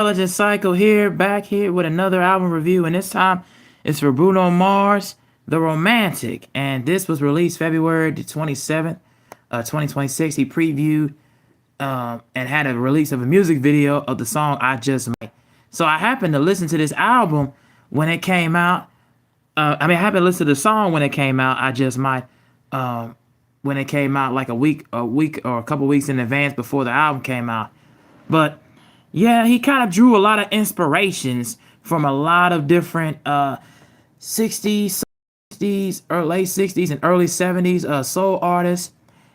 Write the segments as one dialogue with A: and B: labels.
A: Intelligent Cycle here, back here with another album review, and this time it's for Bruno Mars, The Romantic, and this was released February the 27th, 2026. He previewed and had a release of a music video of the song I Just Might. So I happened to listen to this album when it came out. I happened to listen to the song when it came out, I Just Might, when it came out like a week or a couple weeks in advance before the album came out. But yeah, he kind of drew a lot of inspirations from a lot of different 60s, 60s, or late 60s and early 70s soul artists,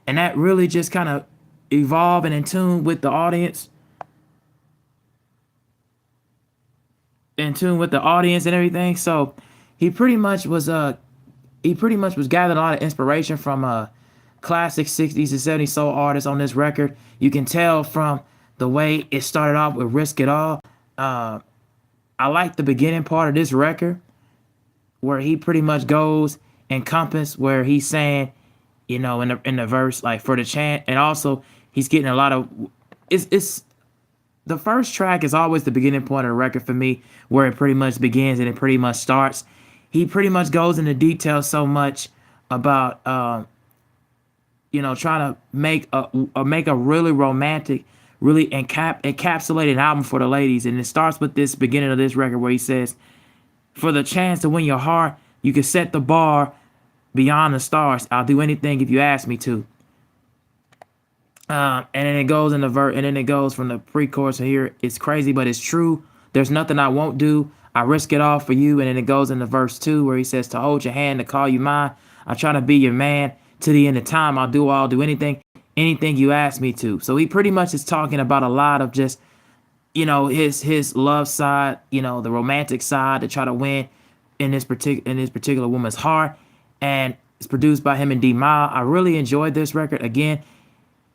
A: and that really just kind of evolved and in tune with the audience, and everything. So he pretty much was gathering a lot of inspiration from classic 60s and 70s soul artists on this record. You can tell from the way it started off with Risk It All. I like the beginning part of this record where he pretty much goes encompass where he's saying, in the verse, like for the chant, and also he's getting a lot of it's the first track is always the beginning point of the record for me, where it pretty much begins and it pretty much starts. He pretty much goes into detail so much about trying to make a really romantic, really encapsulated album for the ladies. And it starts with this beginning of this record where he says, "For the chance to win your heart, you can set the bar beyond the stars. I'll do anything if you ask me to." And then it goes in the verse, and then it goes from the pre-chorus here. "It's crazy, but it's true. There's nothing I won't do. I risk it all for you." And then it goes into verse 2 where he says, "To hold your hand, to call you mine. I try to be your man to the end of time. I'll do anything you ask me to." So he pretty much is talking about a lot of just, his love side, the romantic side, to try to win in this particular woman's heart. And it's produced by him and D-Mile. I really enjoyed this record. Again,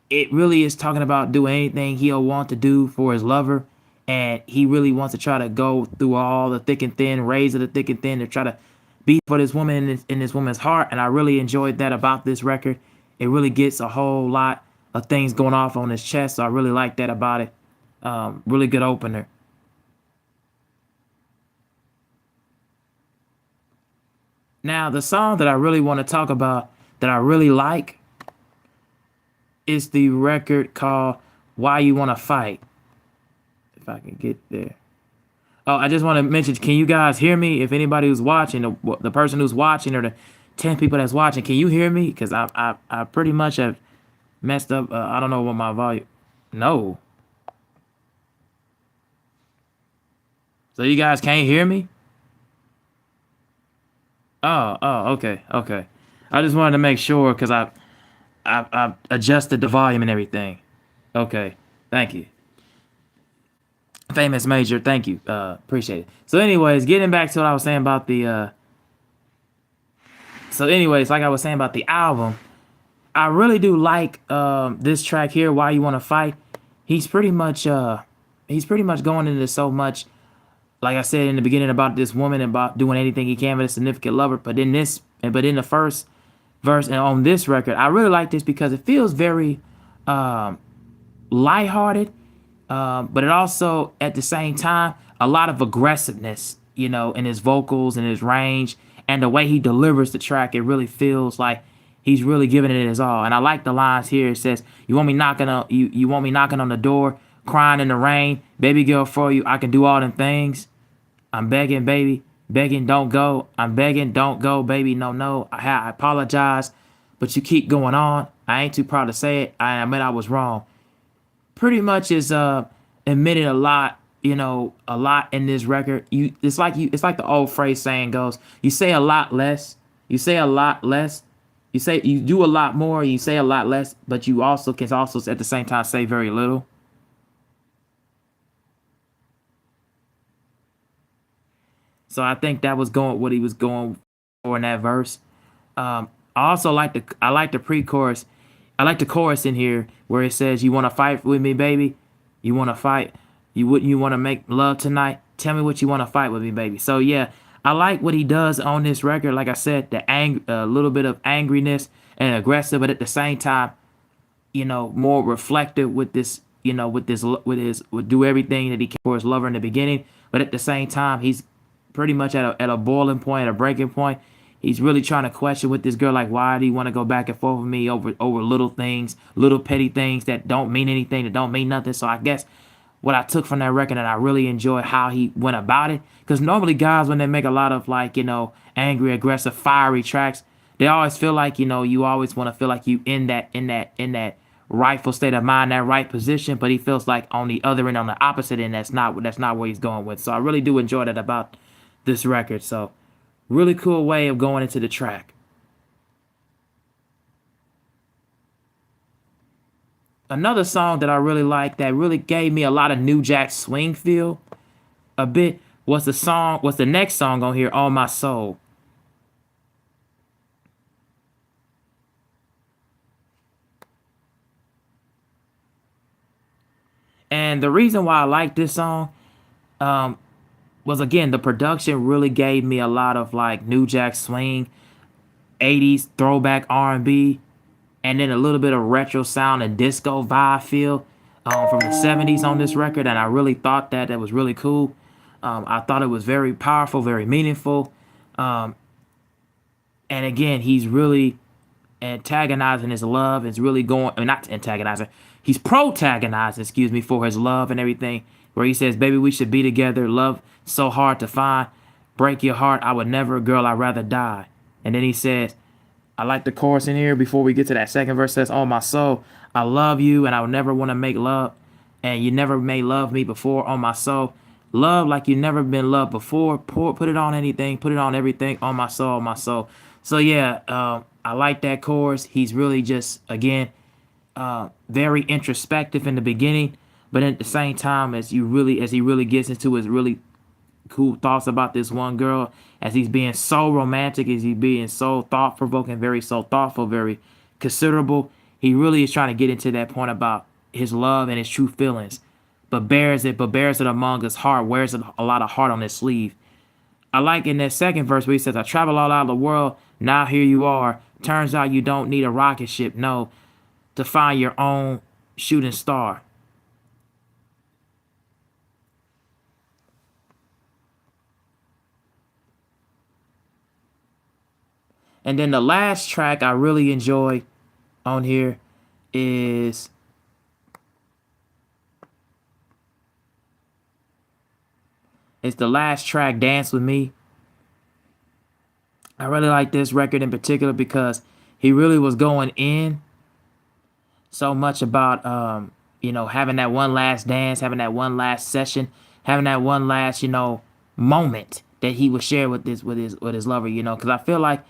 A: it really is talking about doing anything he'll want to do for his lover. And he really wants to try to go through all the thick and thin, rays of the thick and thin, to try to be for this woman in this woman's heart. And I really enjoyed that about this record. It really gets a whole lot of things going off on his chest. So I really like that about it. Really good opener. Now, the song that I really want to talk about that I really like is the record called Why You Wanna Fight. If I can get there. Oh, I just want to mention, can you guys hear me? If anybody who's watching, the person who's watching, or the 10 people that's watching, can you hear me? Because I pretty much have messed up. I don't know what my volume. No. So you guys can't hear me? Oh, okay. I just wanted to make sure because I adjusted the volume and everything. Okay, thank you. Famous Major, thank you. Appreciate it. So anyways, getting back to what I was saying about the like I was saying about the album, I really do like this track here, Why You Wanna Fight. He's pretty much going into so much, like I said in the beginning, about this woman, about doing anything he can with a significant lover. But in the first verse and on this record, I really like this because it feels very lighthearted. But it also, at the same time, a lot of aggressiveness, in his vocals and his range and the way he delivers the track. It really feels like he's really giving it his all. And I like the lines here. It says, "You want me knocking on the door, crying in the rain, baby girl, for you, I can do all them things. I'm begging, baby, begging, don't go. I'm begging, don't go, baby, no. I apologize, but you keep going on. I ain't too proud to say it. I admit I was wrong." Pretty much is admitted a lot in this record. It's like the old phrase saying goes, you say a lot less, you say a lot less, you do a lot more, you say a lot less, but you also can at the same time say very little. So I think that was what he was going for in that verse. I also like the pre-chorus. I like the chorus in here where it says, "You want to fight with me, baby? You want to fight? You want to make love tonight? Tell me what you want to fight with me, baby." So yeah, I like what he does on this record. Like I said, a little bit of angriness and aggressive, but at the same time, more reflective with this would do everything that he can for his lover in the beginning, but at the same time, he's pretty much at a boiling point, at a breaking point. He's really trying to question with this girl, like, why do you want to go back and forth with me over little things, little petty things that don't mean anything, that don't mean nothing. So I guess what I took from that record, and I really enjoy how he went about it. Because normally guys, when they make a lot of, like, angry, aggressive, fiery tracks, they always feel like, you always want to feel like you in that rightful state of mind, that right position. But he feels like on the other end, on the opposite end, that's not where he's going with. So I really do enjoy that about this record. So really cool way of going into the track. Another song that I really like that really gave me a lot of New Jack Swing feel a bit was the next song on here, On My Soul. And the reason why I like this song um, was, again, the production really gave me a lot of like New Jack Swing, 80s throwback R&B, and then a little bit of retro sound and disco vibe feel from the 70s on this record. And I really thought that was really cool. I thought it was very powerful, very meaningful. Um, and again, he's really antagonizing his love. Is really going, I mean, not antagonizing. He's protagonizing, excuse me, for his love and everything. Where he says, "Baby, we should be together. Love so hard to find. Break your heart. I would never, girl. I'd rather die." And then he says, I like the chorus in here before we get to that second verse. Says, "On my soul, I love you, and I would never want to make love, and you never made love me before. On my soul, love like you never been loved before. Put it on anything, put it on everything. On my soul, on my soul." So yeah, I like that chorus. He's really just, again, very introspective in the beginning, but at the same time, as he really gets into his really cool thoughts about this one girl, as he's being so romantic, as he's being so thought provoking, very so thoughtful, very considerable. He really is trying to get into that point about his love and his true feelings, but bears it among his heart, wears a lot of heart on his sleeve. I like in that second verse where he says, "I travel all out of the world. Now here you are. Turns out you don't need a rocket ship, no, to find your own shooting star." And then the last track I really enjoy on here is the last track, "Dance With Me." I really like this record in particular because he really was going in so much about having that one last dance, having that one last session, having that one last moment that he would share with his lover. Because I feel like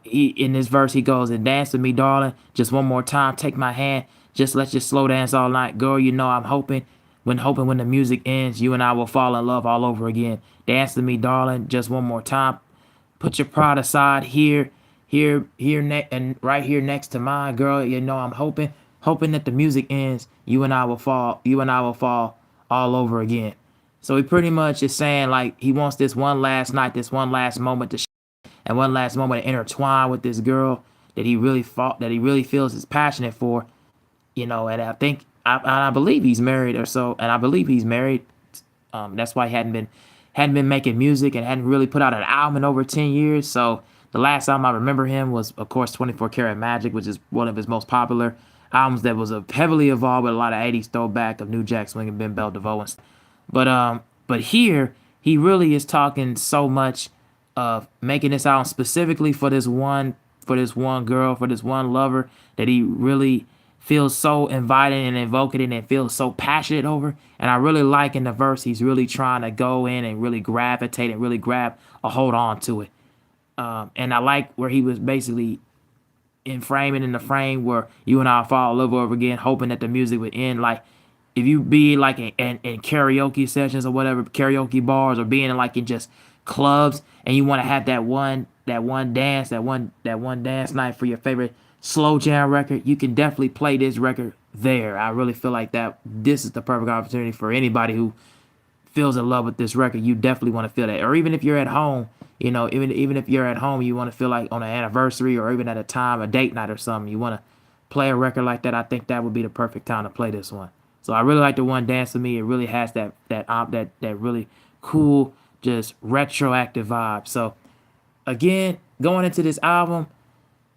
A: he in this verse he goes, "And dance with me, darling, just one more time. Take my hand, just let's just slow dance all night, girl. I'm hoping when the music ends, you and I will fall in love all over again. Dance with me, darling, just one more time. Put your pride aside and right here next to mine, girl. I'm hoping that the music ends, you and I will fall all over again." So he pretty much is saying, like, he wants this one last night, this one last moment and one last moment to intertwine with this girl that he really feels is passionate for. And I believe he's married or so, and I believe he's married. That's why he hadn't been making music and hadn't really put out an album in over 10 years. So the last album I remember him was, of course, 24 Karat Magic, which is one of his most popular albums that was heavily involved with a lot of 80s throwback of New Jack Swing and Ben Bell DeVoe and stuff. But here he really is talking so much of making this album specifically for this one girl, for this one lover that he really feels so inviting and evocative and feels so passionate over. And I really like in the verse he's really trying to go in and really gravitate and really grab a hold on to it. And I like where he was basically in the frame where you and I fall all over again, hoping that the music would end. Like, if you be like in karaoke sessions or whatever, karaoke bars, or being in just clubs, and you want to have that one dance night for your favorite slow jam record, you can definitely play this record there. I really feel like that this is the perfect opportunity for anybody who feels in love with this record. You definitely want to feel that. Or even if you're at home, even if you're at home, you want to feel like on an anniversary or even at a date night or something, you want to play a record like that, I think that would be the perfect time to play this one. So I really like the one Dance With Me. It really has that really cool, just retroactive vibe. So again, going into this album,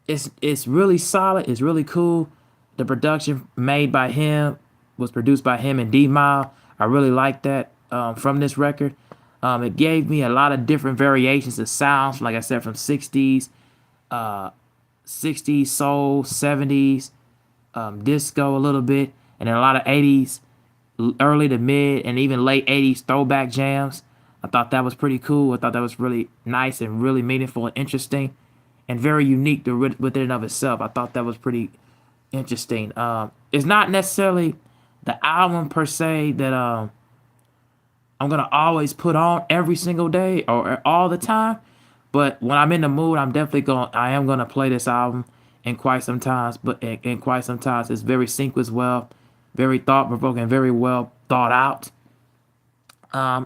A: it's really solid. It's really cool. The production made by him was produced by him and D Mile. I really like that from this record. It gave me a lot of different variations of sounds, like I said, from 60s, 60s soul, 70s, disco a little bit, and then a lot of 80s, early to mid, and even late 80s throwback jams. I thought that was pretty cool. I thought that was really nice and really meaningful and interesting and very unique within and of itself. I thought that was pretty interesting. It's not necessarily the album per se that I'm gonna always put on every single day or all the time, but when I'm in the mood, I am gonna play this album in quite some times. But in quite some times, it's very sequenced well, very thought provoking, very well thought out.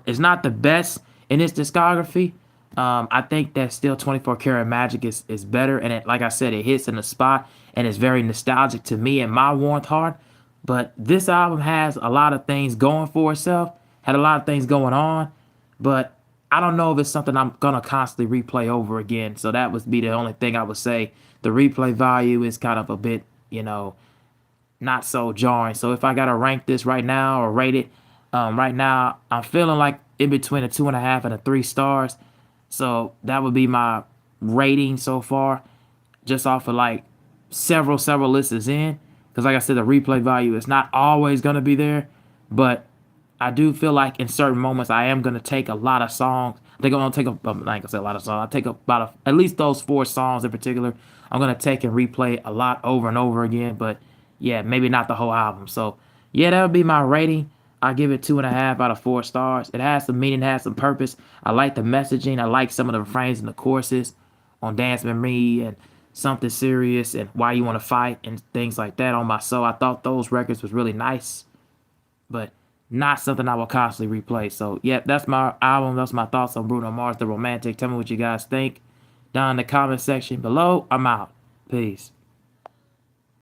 A: It's not the best in its discography. I think that still 24 Karat Magic is better, and like I said, it hits in the spot and it's very nostalgic to me and my warmth heart. But this album has a lot of things going for itself, had a lot of things going on, but I don't know if it's something I'm gonna constantly replay over again. So that would be the only thing I would say. The replay value is kind of a bit, not so jarring. So if I gotta rank this right now or rate it, right now I'm feeling like in between a 2.5 and a 3 stars. So that would be my rating so far, just off of like several listens in. Because like I said, the replay value is not always gonna be there, but I do feel like in certain moments I am gonna take a lot of songs. I think I'm gonna take like I said, a lot of songs. I take about at least those 4 songs in particular. I'm gonna take and replay a lot over and over again. But yeah, maybe not the whole album. So yeah, that would be my rating. I give it 2.5 out of 4 stars. It has some meaning, it has some purpose. I like the messaging. I like some of the refrains and the choruses on Dance With Me and Something Serious and Why You Want to Fight and things like that on my soul. I thought those records was really nice, but not something I will constantly replay. So yeah, that's my album. That's my thoughts on Bruno Mars, The Romantic. Tell me what you guys think down in the comment section below. I'm out. Peace.